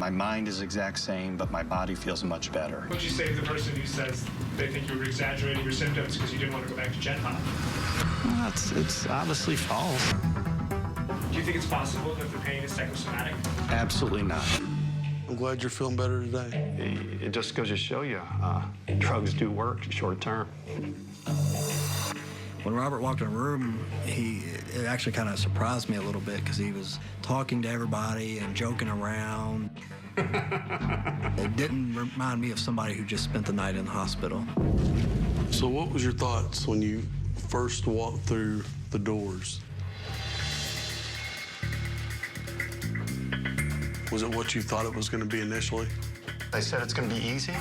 My mind is exact same, but my body feels much better. What would you say to the person who says they think you were exaggerating your symptoms because you didn't want to go back to Gen Hop? Well, it's obviously false. Do you think it's possible that the pain is psychosomatic? Absolutely not. I'm glad you're feeling better today. It just goes to show you, drugs do work short term. When Robert walked in the room, it actually kind of surprised me a little bit because he was talking to everybody and joking around. It didn't remind me of somebody who just spent the night in the hospital. So what was your thoughts when you first walked through the doors? Was it what you thought it was going to be initially? They said it's going to be easy.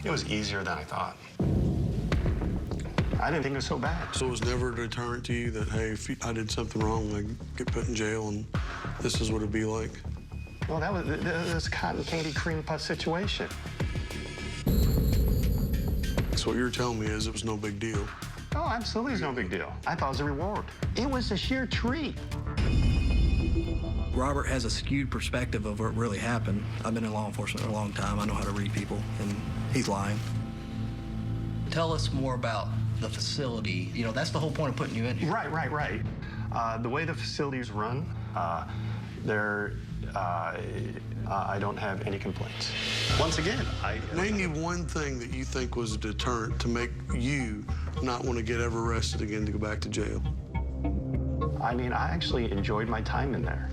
It was easier than I thought. I didn't think it was so bad. So it was never a deterrent to you that, hey, if I did something wrong, I'd get put in jail and this is what it'd be like? Well, that was a cotton candy cream puff situation. So what you're telling me is it was no big deal. Oh, absolutely, it's no big deal. I thought it was a reward. It was a sheer treat. Robert has a skewed perspective of what really happened. I've been in law enforcement for a long time. I know how to read people, and he's lying. Tell us more about the facility. You know, that's the whole point of putting you in here. Right. The way the facilities run, I don't have any complaints. Once again, Name me one thing that you think was a deterrent to make you not want to get ever arrested again to go back to jail. I mean, I actually enjoyed my time in there.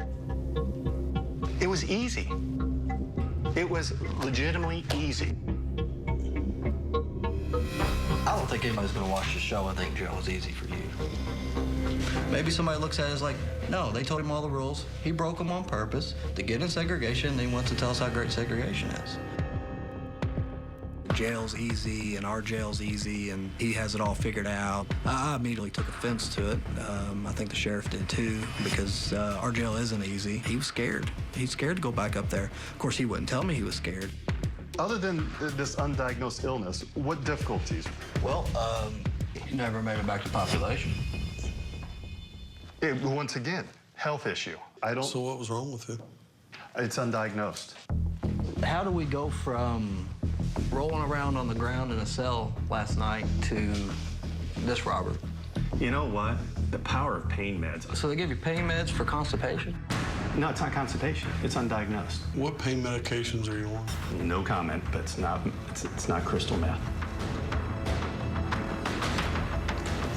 It was easy. It was legitimately easy. I don't think anybody's going to watch the show and think jail was easy for you. Maybe somebody looks at it as like, no, they told him all the rules. He broke them on purpose to get in segregation, and he wants to tell us how great segregation is. Jail's easy, and our jail's easy, and he has it all figured out. I immediately took offense to it. I think the sheriff did too, because our jail isn't easy. He was scared. He's scared to go back up there. Of course, he wouldn't tell me he was scared. Other than this undiagnosed illness, what difficulties? Well, he never made it back to population. Once again, health issue. So what was wrong with it? It's undiagnosed. How do we go from rolling around on the ground in a cell last night to this Robert? You know what? The power of pain meds. So they give you pain meds for constipation? No, it's not constipation. It's undiagnosed. What pain medications are you on? No comment, but it's not crystal meth.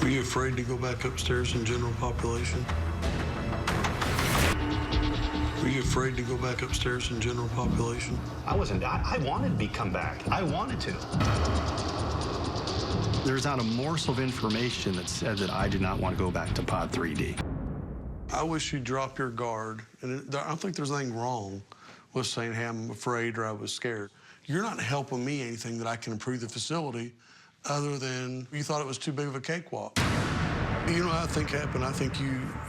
Were you afraid to go back upstairs in general population? Were you afraid to go back upstairs in general population? I wasn't. I wanted to come back. I wanted to. There's not a morsel of information that said that I did not want to go back to Pod 3D. I wish you'd drop your guard, and I don't think there's anything wrong with saying, hey, I'm afraid or I was scared. You're not helping me anything that I can improve the facility other than you thought it was too big of a cakewalk. You know what I think happened? I think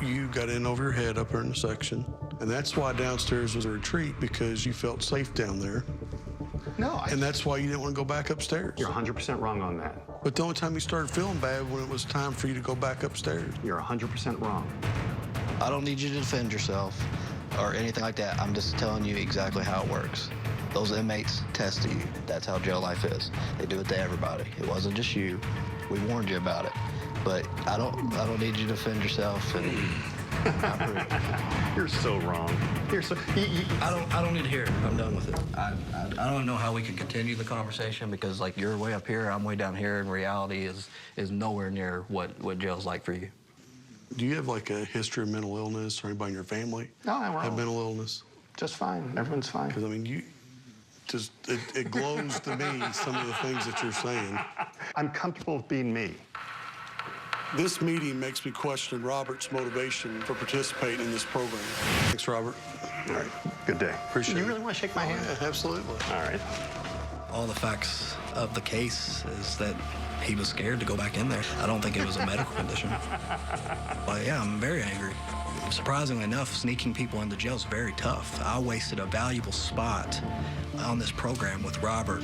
you got in over your head up there in the section, and that's why downstairs was a retreat, because you felt safe down there. No, And that's why you didn't want to go back upstairs. You're 100% wrong on that. But the only time you started feeling bad when it was time for you to go back upstairs. You're 100% wrong. I don't need you to defend yourself or anything like that. I'm just telling you exactly how it works. Those inmates test you. That's how jail life is. They do it to everybody. It wasn't just you. We warned you about it. But I don't need you to defend yourself and You're so wrong. You're so. I don't need to hear it. I'm done with it. I don't know how we can continue the conversation because, like, you're way up here, I'm way down here, and reality is nowhere near what jail's like for you. Do you have, like, a history of mental illness or anybody in your family No, we're have all mental illness? just fine. Everyone's fine. Because, I mean, it glows to me, some of the things that you're saying. I'm comfortable with being me. This meeting makes me question Robert's motivation for participating in this program. Thanks, Robert. All right, good day. Appreciate it. You really want to shake my hand? Yeah, absolutely. All right. All the facts of the case is that he was scared to go back in there. I don't think it was a medical condition. But yeah, I'm very angry. Surprisingly enough, sneaking people into jail is very tough. I wasted a valuable spot on this program with Robert